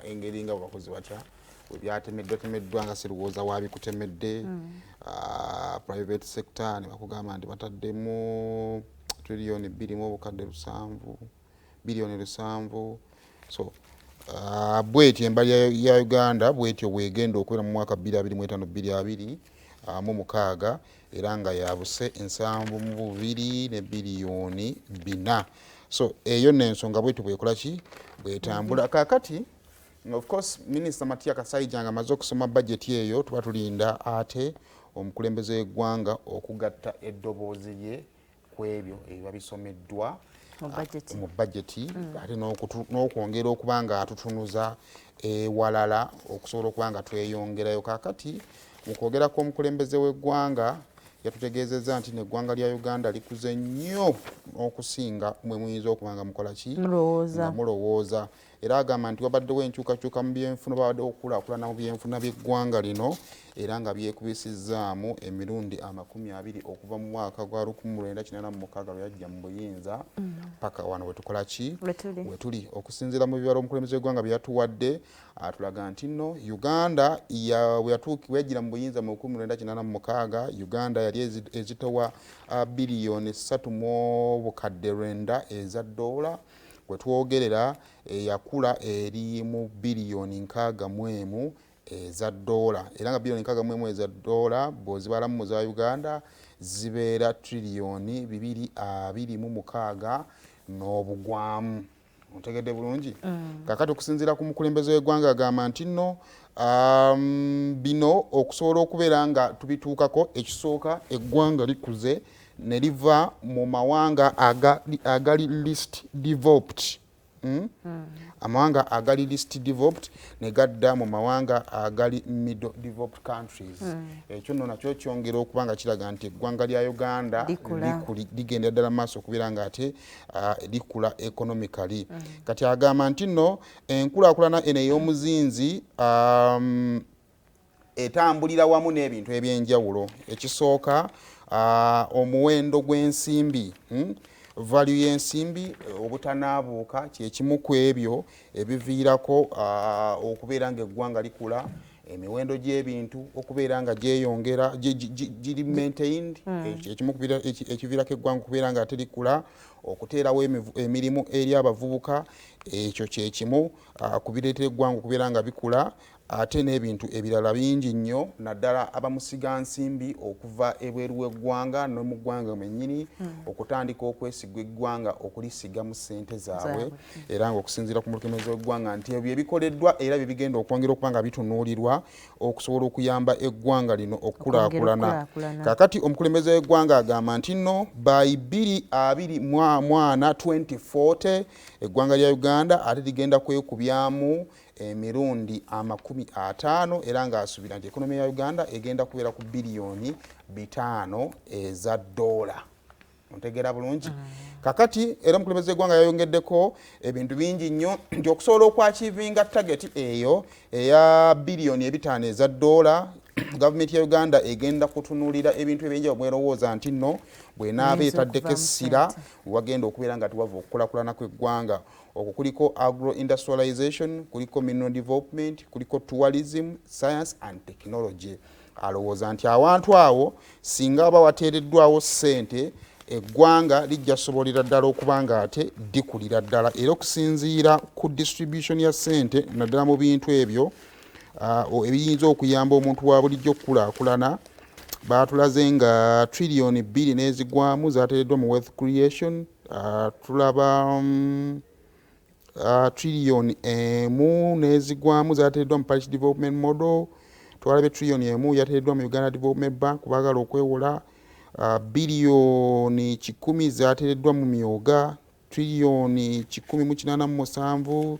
engeri nga abakozi batya bwebyatemeddwa nga sirowooza wabikutemedde private sector ne bakugamba nti bataddemu trillion 2 mu obukadde 7 billion 7 so bwetyo embali ya Uganda bwetyo bwegenda okubeera mu mwaka 2025 mu mukaaga era nga yabuse 7.2 billion 4 so eyo n'ensonga bwetyo bwekola ki bwetambula kakati of course Minister Matia Kasaija nga amaze okusoma budget eyo tuba tulinda ate omukulembeze w'eggwanga okugatta eddoboozi lye kwebyo ebiba bisomeddwa mu budget ate n'okwongera okuba nga atutunuza ewalala okusobola okuba nga tweyongerayo kakati mu kwogera kw'omukulembeze w'eggwanga yatutegeezezza nti n'eggwanga lya Uganda likuze nnyo okusinga mwe muyinza okuba nga mukola ki mulowooza era agamba nti wabaddewo enkyukakyuka mu byenfuna babaddewo okukulaakulana mu byenfuna by'eggwanga lino era nga byekubisizzaamu emirundi 20 okuva mu mwaka gwa 1986 lwe yajja mu buyinza paka wano wetukola ki wetuli okusinziira mu bibalo omukulembeze w'eggwanga bye yatuwadde atulaga nti nno Uganda yajjira mu buyinza mu 1986 Uganda yali ezitowa biliyoni 3 mu bukadde 9 eza dola kwetwogerera yakula eri mu biliyoni 61 eza dola era nga biliyoni 61 eza dola bw'ozibala mu za Uganda zibeera triliyoni 226 n'obugwamu ontegedde bulungi kakati okusinziira ku mukulembeze w'eggwanga agamba nti nno bino okusobola okubeera nga tubituukako ekisooka eggwanga likuze ne liva mu mawanga agali least developed amawanga agali least developed ne gadda mu mawanga agali middle developed countries ekyo nno nakyo kyongera okuba nga kiraga nti eggwanga lya Uganda ligenda ddala maaso okubeera nga ate likula economically kati agamba nti nno enkulaakulana eno ey'omuzinzi etambulira wamu n'ebintu eby'enjawulo ekisooka omuwendo gw'ensimbi value y'ensimbi obutanaabuuka kyekimu ku ebyo ebiviirako okubeera nga eggwanga likula emiwendo gy'ebintu okubeera nga gyeyongera giri maintained ekimu ekiviirako eggwanga okubeera nga ate likula okuteerawo emirimu eri abavubuka ekyo kyekimu kubireetera eggwanga okubeera nga bikula ate n'ebintu ebirala bingi nnyo naddala abamusiga nsimbi okuva ebweru w'eggwanga no mu ggwanga mwennyini okutandika okwesiga eggwanga okulisiga mu ssente zaabwe era nga okusinziira ku mukulembeze w'eggwanga nti ebyo ebikoleddwa era bye bigenda okwongera okuba nga bitunuulirwa okusobola okuyamba eggwanga lino okukulaakulana kakati omukulembeze w'eggwanga agamba nti nno by 2040 eggwanga lya Uganda ate ligenda kwekubyamu emirundi 50 era ng'asuubira nti ekonomi ya Uganda egenda kubeera ku biliyoni 5 eza dola ontegeera bulungi kakati era omukulembeze w'eggwanga yayongeddeko ebintu bingi nnyo nti okusobola okwachivinga target eyo eya biliyoni 5 eza dola gavumenti ya Uganda egenda kutunuulira ebintu ebyenjawulo bwerowooza nti nno bw'enaaba etaddeko essira wagenda okubeera nga tuwava okukulaakulana kw'eggwanga okwo kuliko agro-industrialization, kuliko mineral development, kuliko tourism, science and technology. Alowooza nti awantu awo singa aba wateereddwawo ssente eggwanga lijja sobolera ddala okuba nga ate dikulira ddala era okusinziira ku distribution ya ssente naddala mu bintu ebyo ebiyinza okuyamba omuntu wa bulijjo okukulaakulana baatulaze nga triliyoni 2 n'ezigwamu zaateereddwa mu wealth creation tulaba trillion 1 n'ezigwamu zaateereddwa mu parish development model twalabe trillion 1 yateereddwa mu Uganda Development Bank baagala okwewola biliyoni 10 zaateereddwa mu myoga trillion 187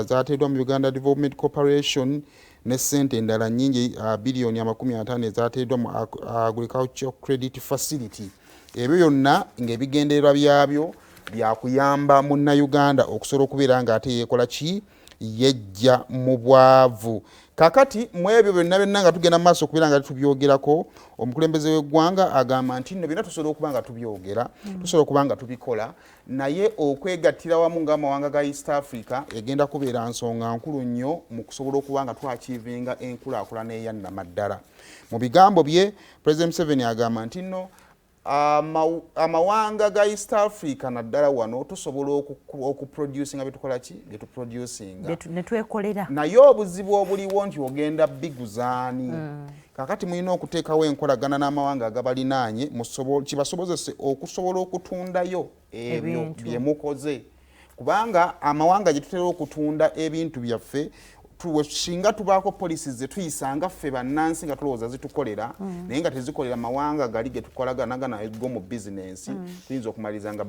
zaateereddwa mu Uganda Development Corporation ne ssente endala nnyingi biliyoni 50 ezaateereddwa mu Agricultural Credit Facility. Ebyo byonna ng'ebigendererwa byabyo byakuyamba munnayuganda okusobola okubeera nga ate yeekola ki yejja mu bwavu. Kakati mwebyo byonna nga tugenda mu maaso okubeera nga tubyogerako, omukulembeze w'eggwanga agamba nti nno byonna tusobola okuba nga tubyogera, tusobola okuba nga tubikola, naye okwegattira wamu ng'amawanga ga East Africa egenda kubeera nsonga nkulu nnyo mu kusobola okuba nga twakiivinga enkulaakulana eyannamaddala. Mu bigambo bye, President Museveni agamba nti nno amawanga ga East Africa naddala wano tusobola okuproducinga byetukola ki byetuproducinga netwekolera, naye obuzibu obuliwo nti ogenda biguzaani. Kakati mulina okuteekawo enkolagana n'amawanga agabalinaanye kibasobozese okusobola okutundayo ebyo bye mukoze, kubanga amawanga gye tutera okutunda ebintu byaffe singa tubaako policies ze tuyisanga ffe bannansi nga tulowooza zitukolera naye nga tezikolera mawanga gali ge tukolaganaga nago mu bizinensi, tuyinza okumaliriza nga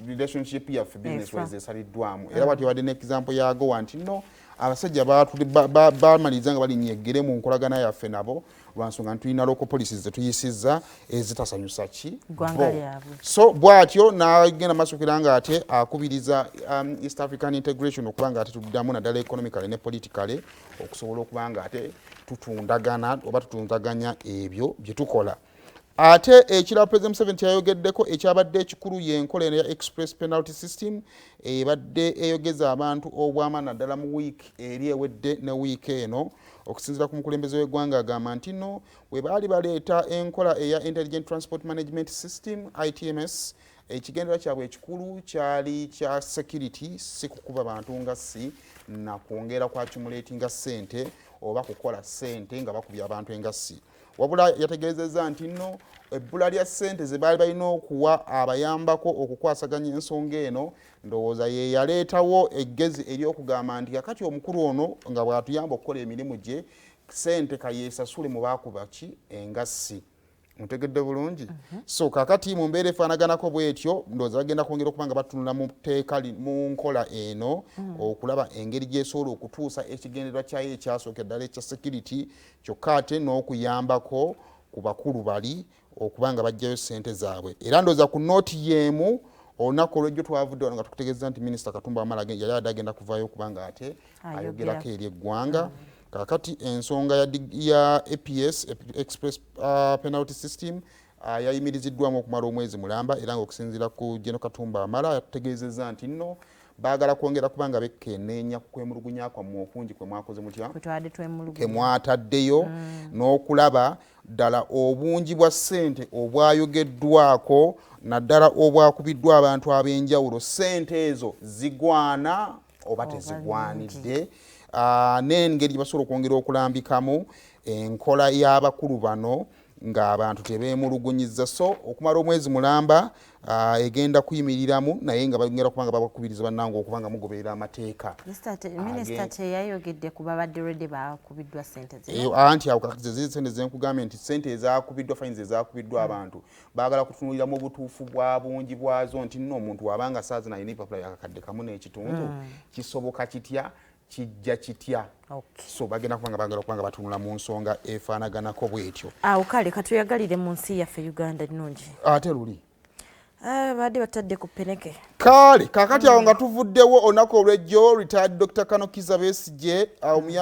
relationship yaffe business wise esaliddwamu. Era bwatyo wadde n'example yago nti nno abasajja bamaliriza nga balinyeggere mu nkolagana yaffe nabo lwansonga tulina local policies ze tuyisizza ezitasanyusa ki ggwanga lyabwe. So bwatyo n'agenda maaso kugira nga ate akubiriza East African integration okuba nga ate tuddamu naddala economically ne politically okusobola okuba nga ate tutundagana oba tutundaganya ebyo bye tukola. Ate ekirala President Museveni yayogeddeko ekyabadde ekikulu y'enkola ya express penalty system ebadde eyogeza abantu obw'amaanyi naddala mu wiiki eri ewedde ne wiiki eno. Okusinziira ku mukulembeze w'eggwanga agamba nti nno bwe baali baleeta enkola eya Intelligent Transport Management System ITMS, ekigendera kyabwe ekikulu kyali kya security, si kukuba bantu nga si na kwongera kwa accumulatinga ssente oba kukola ssente nga bakubya abantu engassi. Wabula yategeezezza nti nno ebbula lya ssente ze baali balina okuwa abayambako okukwasaganya ensonga eno ndowooza ye yaleetawo eggezi ery'okugamba nti kakati omukulu ono nga bw'atuyamba okukola emirimu gye ssente kayeesasule mu baakuba ki engassi. Mutegedde bulungi? So kakati mu mbeera efaanaganako bw'etyo ndowooza bagenda kwongera okuba nga batunula mu tteeka mu nkola eno okulaba engeri gy'esobola okutuusa ekigendererwa kyayo ekyasooka ddala ekya security, kyokka ate n'okuyambako ku bakulu bali okuba nga baggyayo ssente zaabwe. Era ndowooza ku nooti y'emu olunaku olw'ejjo twavudde wano nga tukutegeeza nti Minisita Katumba Wamala yali adde agenda kuvaayo okuba nga ate ayogerako eri eggwanga. Kakati ensonga ya APS express penalty system yayimiriziddwamu okumala omwezi mulamba, era ng'okusinziira ku General Katumba Wamala yategeezezza nti nno baagala kwongera kuba nga bekkenneenya ku kwemulugunya kwammwe okungi kwe mwakoze mutya ke mwataddeyo n'okulaba ddala obungi bwa ssente obwayogeddwako naddala obwakubiddwa abantu ab'enjawulo, ssente ezo zigwana oba tezigwanidde, n'engeri basobola okwongera okulambikamu enkola y'abakulu bano ng'abantu tebeemulugunyizza. So okumala omwezi mulamba egenda kuyimiriramu naye nga bagenda okuba nga babakubiriza bannange okuba nga mugoberera amateeka. Minisita teyayogedde ku babadde redde bakubiddwa ssente anti awo kakati ziri ssente zenkugambye nti ssente ezakubiddwa fayinzi ezakubiddwa abantu baagala kutunuliramu obutuufu bwa bungi bwazo nti nno omuntu wabanga saazi naye n'empapula yakakadde kamu n'ekitundu kisoboka kitya kijja kitya. So bagenda kubanga bagala okubanga batunula mu nsonga efaanaganako bw'etyo. Awo kale katuyagalire mu nsi yaffe Uganda nnungi. Ate luli badde batadde ku peneke kale kakati awo nga tuvuddewo olunaku olw'ejjo retired Dr. Kano Kizza Besigye omuyambi